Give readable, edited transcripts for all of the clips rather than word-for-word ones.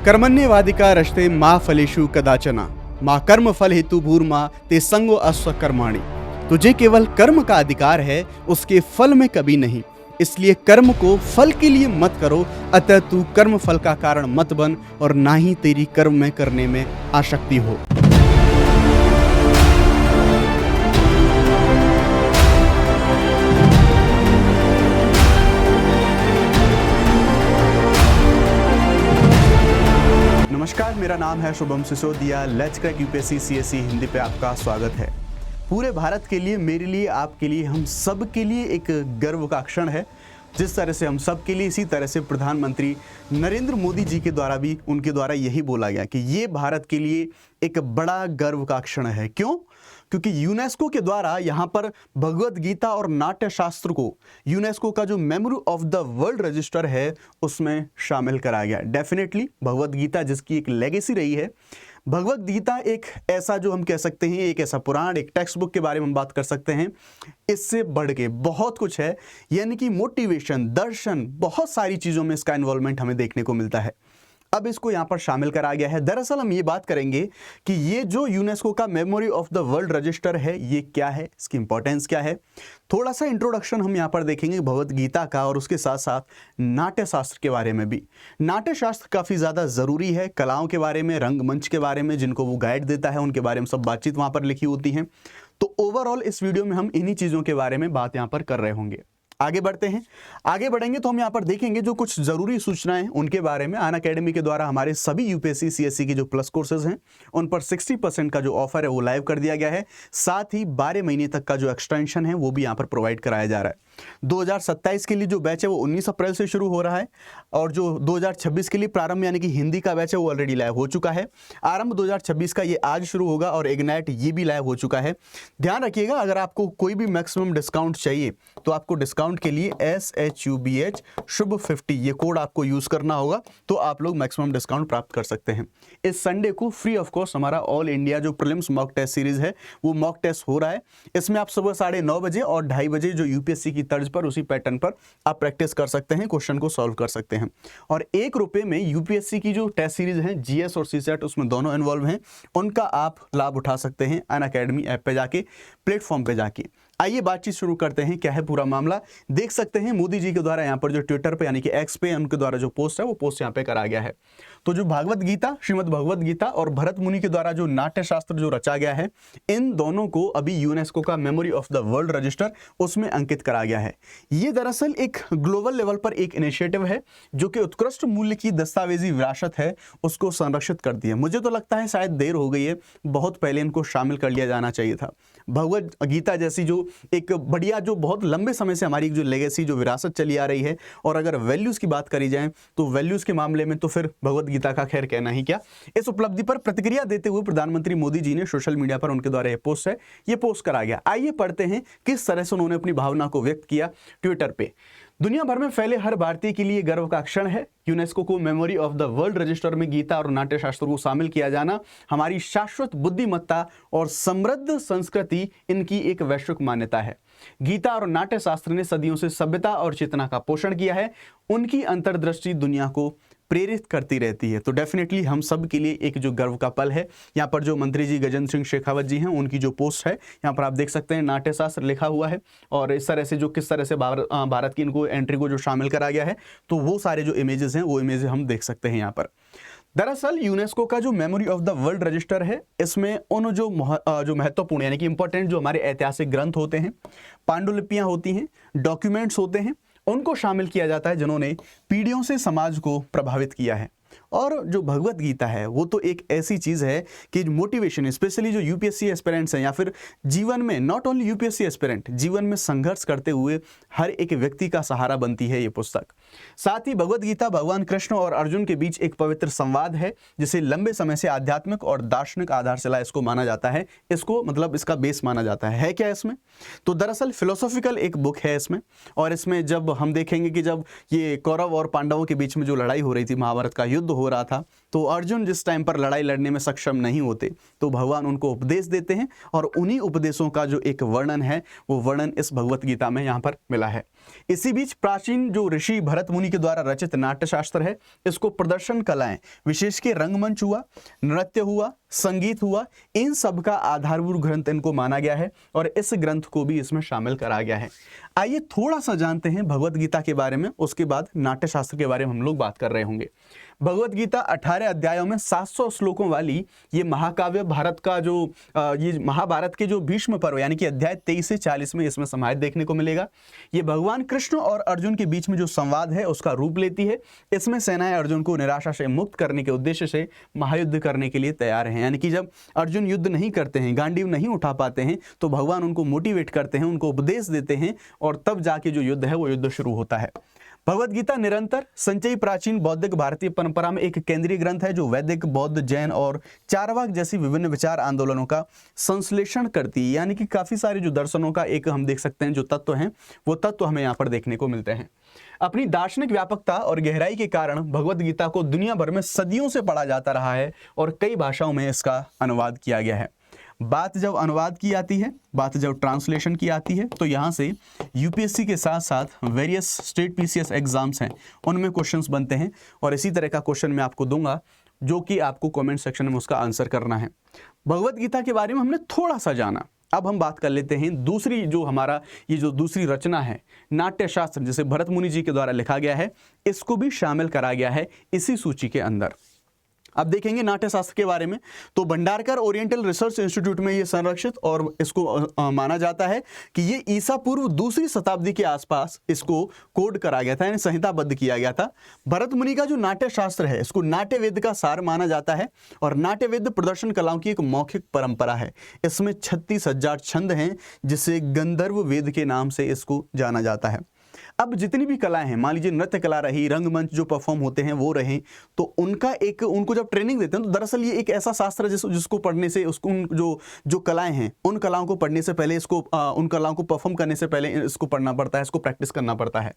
कर्मण्येवाधिका रचते मा फलेषु कदाचन माँ कर्म फल हेतु भूर्मा ते संगो अस्व कर्माणि। तुझे केवल कर्म का अधिकार है, उसके फल में कभी नहीं। इसलिए कर्म को फल के लिए मत करो, अतः तू कर्म फल का कारण मत बन और ना ही तेरी कर्म में करने में आसक्ति हो। नमस्कार, मेरा नाम है Shubham Sisodia. Let's crack UPSC CSE Hindi पे आपका स्वागत है। पूरे भारत के लिए, मेरे लिए, आपके लिए, हम सब के लिए एक गर्व का क्षण है। जिस तरह से हम सब के लिए, इसी तरह से प्रधानमंत्री नरेंद्र मोदी जी के द्वारा भी, उनके द्वारा यही बोला गया कि ये भारत के लिए एक बड़ा गर्व का क्षण है। क्यों? क्योंकि यूनेस्को के द्वारा यहाँ पर भगवत गीता और नाट्य शास्त्र को यूनेस्को का जो memory of the world register है उसमें शामिल कराया गया। डेफिनेटली भगवत गीता जिसकी एक लेगेसी रही है, भगवत गीता एक ऐसा, जो हम कह सकते हैं, एक ऐसा पुराण, एक टेक्स्ट बुक के बारे में हम बात कर सकते हैं। इससे बढ़ के बहुत कुछ है, यानी कि मोटिवेशन, दर्शन, बहुत सारी चीज़ों में इसका इन्वॉल्वमेंट हमें देखने को मिलता है। अब इसको यहाँ पर शामिल करा गया है। दरअसल हम ये बात करेंगे कि ये जो यूनेस्को का memory of the world register है, ये क्या है, इसकी इंपॉर्टेंस क्या है। थोड़ा सा इंट्रोडक्शन हम यहाँ पर देखेंगे भगवत गीता का, और उसके साथ साथ नाट्य शास्त्र के बारे में भी। नाट्य शास्त्र काफ़ी ज़्यादा ज़रूरी है, कलाओं के बारे में, रंगमंच के बारे में, जिनको वो गाइड देता है, उनके बारे में सब बातचीत वहाँ पर लिखी होती है। तो ओवरऑल इस वीडियो में हम इन्हीं चीज़ों के बारे में बात यहाँ पर कर रहे होंगे। आगे बढ़ते हैं। आगे बढ़ेंगे तो हम यहाँ पर देखेंगे जो कुछ ज़रूरी सूचनाएं उनके बारे में। अनअकैडमी के द्वारा हमारे सभी यूपीएससी सीएसई के जो प्लस कोर्सेज हैं उन पर 60% का जो ऑफर है वो लाइव कर दिया गया है। साथ ही 12 महीने तक का जो एक्सटेंशन है वो भी यहाँ पर प्रोवाइड कराया जा रहा है। 2027 के लिए जो बैच है वो 19 अप्रैल से शुरू हो रहा है, और जो 2026 के लिए प्रारंभ यानी कि हिंदी का बैच है वो ऑलरेडी लाइव हो चुका है। आरंभ 2026 का ये आज शुरू होगा, और इग्नाइट ये भी लाइव हो चुका है। ध्यान रखिएगा, अगर आपको कोई भी मैक्सिमम डिस्काउंट चाहिए तो आपको डिस्काउंट के लिए SHUBH शुभ 50 ये कोड आपको यूज करना होगा, तो आप लोग मैक्सिमम डिस्काउंट प्राप्त कर सकते हैं। इस संडे को फ्री ऑफ कॉस्ट हमारा ऑल इंडिया जो प्रीलिम्स मॉक टेस्ट सीरीज है वो मॉक टेस्ट हो रहा है। इसमें आप सुबह 9:30 बजे और 2:30 बजे जो यूपीएससी की तर्ज पर, उसी पैटर्न पर आप प्रैक्टिस कर सकते हैं, क्वेश्चन को सॉल्व कर सकते हैं। और ₹1 में यूपीएससी की जो टेस्ट सीरीज है, जीएस और सीसेट, उसमें दोनों इन्वॉल्व हैं, उनका आप लाभ उठा सकते हैं अनअकैडमी ऐप पे जाके, प्लेटफॉर्म पे जाके। आइए बातचीत शुरू करते हैं। क्या है पूरा मामला, देख सकते हैं मोदी जी के द्वारा यहाँ पर जो ट्विटर पे यानी कि एक्स पे उनके द्वारा जो पोस्ट है वो पोस्ट यहाँ पे करा गया है। तो जो भागवत गीता, श्रीमद् भगवत गीता और भरत मुनि के द्वारा जो नाट्य शास्त्र जो रचा गया है, इन दोनों को अभी यूनेस्को का memory of the world register उसमें अंकित करा गया है। ये दरअसल एक ग्लोबल लेवल पर एक इनिशिएटिव है जो कि उत्कृष्ट मूल्य की दस्तावेजी विरासत है उसको संरक्षित करती है। मुझे तो लगता है शायद देर हो गई है, बहुत पहले इनको शामिल कर लिया जाना चाहिए था। भगवत गीता जैसी जो एक बढ़िया, जो बहुत लंबे समय से हमारी जो लेगेसी, जो विरासत चली आ रही है, और अगर वैल्यूज की बात करी जाए तो वैल्यूज के मामले में तो फिर भगवत गीता का खैर कहना ही क्या। इस उपलब्धि पर प्रतिक्रिया देते हुए प्रधानमंत्री मोदी जी ने सोशल मीडिया पर उनके द्वारा ये पोस्ट करा गया। आइए पढ़ते हैं किस तरह से उन्होंने अपनी भावना को व्यक्त किया ट्विटर पे। दुनिया भर में फैले हर भारतीय के लिए गर्व का क्षण है। यूनेस्को को memory of the world register में गीता और नाट्य शास्त्र को शामिल किया जाना हमारी शाश्वत बुद्धिमत्ता और समृद्ध संस्कृति, इनकी एक वैश्विक मान्यता है। गीता और नाट्य शास्त्र ने सदियों से सभ्यता और चेतना का पोषण किया है। उनकी अंतर्दृष्टि दुनिया को प्रेरित करती रहती है। तो डेफिनेटली हम सब के लिए एक जो गर्व का पल है। यहाँ पर जो मंत्री जी गजेंद्र सिंह शेखावत जी हैं, उनकी जो पोस्ट है यहाँ पर आप देख सकते हैं, नाट्य शास्त्र लिखा हुआ है, और इस तरह से जो किस तरह से भारत की इनको एंट्री को जो शामिल करा गया है, तो वो सारे जो इमेजेस हैं वो इमेजेस हम देख सकते हैं यहाँ पर। दरअसल यूनेस्को का जो memory of the world register है, इसमें उन जो महत्वपूर्ण यानी कि इंपॉर्टेंट जो हमारे ऐतिहासिक ग्रंथ होते हैं, पांडुलिपियां होती हैं, डॉक्यूमेंट्स होते हैं, उनको शामिल किया जाता है जिन्होंने पीढ़ियों से समाज को प्रभावित किया है। और जो भगवत गीता है वो तो एक ऐसी चीज़ है कि मोटिवेशन, स्पेशली जो यूपीएससी एस्पिरेंट्स हैं, या फिर जीवन में, नॉट ओनली यूपीएससी एस्पिरेंट, जीवन में संघर्ष करते हुए हर एक व्यक्ति का सहारा बनती है ये पुस्तक। साथ ही भगवत गीता भगवान कृष्ण और अर्जुन के बीच एक पवित्र संवाद है, जिसे लंबे समय से आध्यात्मिक और दार्शनिक आधारशिला इसको माना जाता है, इसको मतलब इसका बेस माना जाता है क्या इसमें? तो दरअसल फिलोसॉफिकल एक बुक है इसमें, और इसमें जब हम देखेंगे कि जब ये कौरव और पांडवों के बीच में जो लड़ाई हो रही थी, महाभारत का युद्ध हो रहा था, तो अर्जुन जिस टाइम पर लड़ाई लड़ने में सक्षम नहीं होते तो भगवान उनको उपदेश देते हैं और उन्हीं उपदेशों का जो एक वर्णन है वो वर्णन इस भगवत गीता में यहाँ पर मिला है। इसी बीच प्राचीन जो ऋषि भरत मुनि के द्वारा रचित नाट्यशास्त्र है, इसको प्रदर्शन कलाएं, विशेष के रंगमंच हुआ, नृत्य हुआ, संगीत हुआ, इन सब का आधारभूत ग्रंथ इनको माना गया है और इस ग्रंथ को भी इसमें शामिल करा गया है। आइए थोड़ा सा जानते हैं भगवत गीता के बारे में, उसके बाद नाट्यशास्त्र के बारे में हम लोग बात कर रहे होंगे। भगवत गीता 18 अध्यायों में 700 श्लोकों वाली ये महाकाव्य भारत का जो ये महाभारत के जो भीष्म पर्व यानी कि अध्याय 23 से 40 में इसमें समाहित देखने को मिलेगा। ये भगवान कृष्ण और अर्जुन के बीच में जो संवाद है उसका रूप लेती है। इसमें सेनाएं अर्जुन को निराशा से मुक्त करने के उद्देश्य से महायुद्ध करने के लिए तैयार हैं, यानी कि जब अर्जुन युद्ध नहीं करते हैं, गांडीव नहीं उठा पाते हैं, तो भगवान उनको मोटिवेट करते हैं, उनको उपदेश देते हैं और तब जाके जो युद्ध है वो युद्ध शुरू होता है। भगवत गीता निरंतर संचयी प्राचीन बौद्धिक भारतीय परंपरा में एक केंद्रीय ग्रंथ है जो वैदिक, बौद्ध, जैन और चारवाक जैसी विभिन्न विचार आंदोलनों का संश्लेषण करती है, यानी कि काफी सारे जो दर्शनों का एक हम देख सकते हैं जो तत्व हैं वो तत्व हमें यहाँ पर देखने को मिलते हैं। अपनी दार्शनिक व्यापकता और गहराई के कारण भगवत गीता को दुनिया भर में सदियों से पढ़ा जाता रहा है और कई भाषाओं में इसका अनुवाद किया गया है। बात जब अनुवाद की आती है, बात जब ट्रांसलेशन की आती है, तो यहाँ से यूपीएससी के साथ साथ वेरियस स्टेट पीसीएस एग्जाम्स हैं उनमें क्वेश्चंस बनते हैं और इसी तरह का क्वेश्चन मैं आपको दूंगा जो कि आपको कमेंट सेक्शन में उसका आंसर करना है। भगवत गीता के बारे में हमने थोड़ा सा जाना, अब हम बात कर लेते हैं दूसरी जो हमारा ये जो दूसरी रचना है नाट्यशास्त्र, जिसे भरत मुनि जी के द्वारा लिखा गया है, इसको भी शामिल करा गया है इसी सूची के अंदर। अब देखेंगे नाट्यशास्त्र के बारे में, तो भंडारकर ओरिएंटल रिसर्च इंस्टीट्यूट में ये संरक्षित और इसको माना जाता है कि ये ईसा पूर्व 2री शताब्दी के आसपास इसको कोड करा गया था, यानी संहिताबद्ध किया गया था। भरत मुनि का जो नाट्यशास्त्र है इसको नाट्य वेद का सार माना जाता है और नाट्य वेद प्रदर्शन कलाओं की एक मौखिक परंपरा है। इसमें 36,000 छंद हैं जिसे गंधर्व वेद के नाम से इसको जाना जाता है। अब जितनी भी कलाएं हैं, मान लीजिए नृत्य कला रही, रंगमंच जो परफॉर्म होते हैं वो रहे, तो उनको जब ट्रेनिंग देते हैं तो दरअसल ये एक ऐसा शास्त्र है जिसको पढ़ने से उसको जो कलाएं हैं उन कलाओं को पढ़ने से पहले इसको उन कलाओं को परफॉर्म करने से पहले इसको पढ़ना पड़ता है, इसको प्रैक्टिस करना पड़ता है।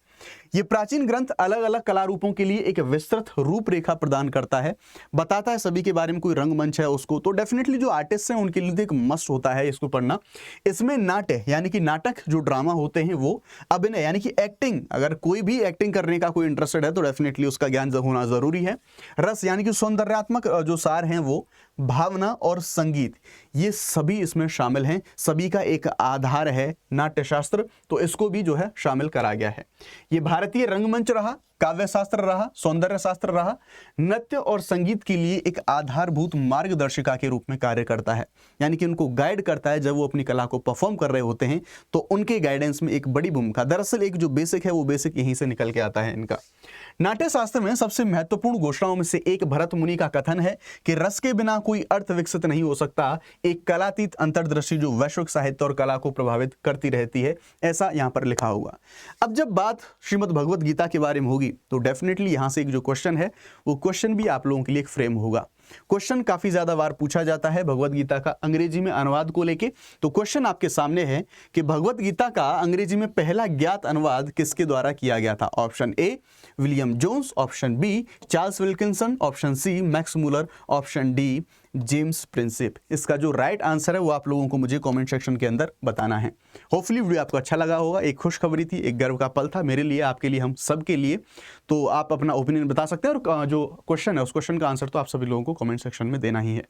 ये प्राचीन ग्रंथ अलग अलग कला रूपों के लिए एक विस्तृत रूपरेखा प्रदान करता है, बताता है सभी के बारे में। कोई रंगमंच है उसको तो डेफिनेटली जो आर्टिस्ट हैं उनके लिए एक मस्ट होता है इसको पढ़ना। इसमें नाट्य यानी कि नाटक जो ड्रामा होते हैं वो, अभिनय यानी कि एक्टिंग, अगर कोई भी एक्टिंग करने का कोई इंटरेस्टेड है तो डेफिनेटली उसका ज्ञान होना जरूरी है। रस यानी कि सौंदर्यात्मक जो सार हैं वो, भावना और संगीत, ये सभी इसमें शामिल हैं। सभी का एक आधार है नाट्यशास्त्र, तो इसको भी जो है शामिल करा गया है। ये भारतीय रंगमंच रहा, काव्य शास्त्र रहा, सौंदर्य शास्त्र रहा, नृत्य और संगीत के लिए एक आधारभूत मार्गदर्शिका के रूप में कार्य करता है, यानी कि उनको गाइड करता है। जब वो अपनी कला को परफॉर्म कर रहे होते हैं तो उनके गाइडेंस में एक बड़ी भूमिका, दरअसल एक जो बेसिक है वो बेसिक यहीं से निकल के आता है इनका। नाट्यशास्त्र में सबसे महत्वपूर्ण घोषणाओं में से एक भरत मुनि का कथन है कि रस के बिना कोई अर्थ विकसित नहीं हो सकता, एक कलातीत अंतर्दृष्टि जो वैश्विक साहित्य और कला को प्रभावित करती रहती है, ऐसा यहाँ पर लिखा हुआ। अब जब बात श्रीमद् भगवत गीता के बारे में होगी तो डेफिनेटली यहाँ से एक जो क्वेश्चन है वो क्वेश्चन भी आप लोगों के लिए एक फ्रेम होगा। क्वेश्चन काफी ज्यादा बार पूछा जाता है भगवत गीता का अंग्रेजी में अनुवाद को लेके। तो क्वेश्चन आपके सामने है कि भगवत गीता का अंग्रेजी में पहला ज्ञात अनुवाद किसके द्वारा किया गया था? Option A William Jones, option B Charles Wilkinson, option C Max Muller, option D James Prinsep. इसका जो राइट आंसर है वो आप लोगों को मुझे कमेंट सेक्शन के अंदर बताना है। होपफुली वीडियो आपको अच्छा लगा होगा। एक खुशखबरी थी, एक गर्व का पल था मेरे लिए, आपके लिए, हम सब के लिए। तो आप अपना ओपिनियन बता सकते हैं और जो क्वेश्चन है उस क्वेश्चन का आंसर तो आप सभी लोगों को कमेंट सेक्शन में देना ही है।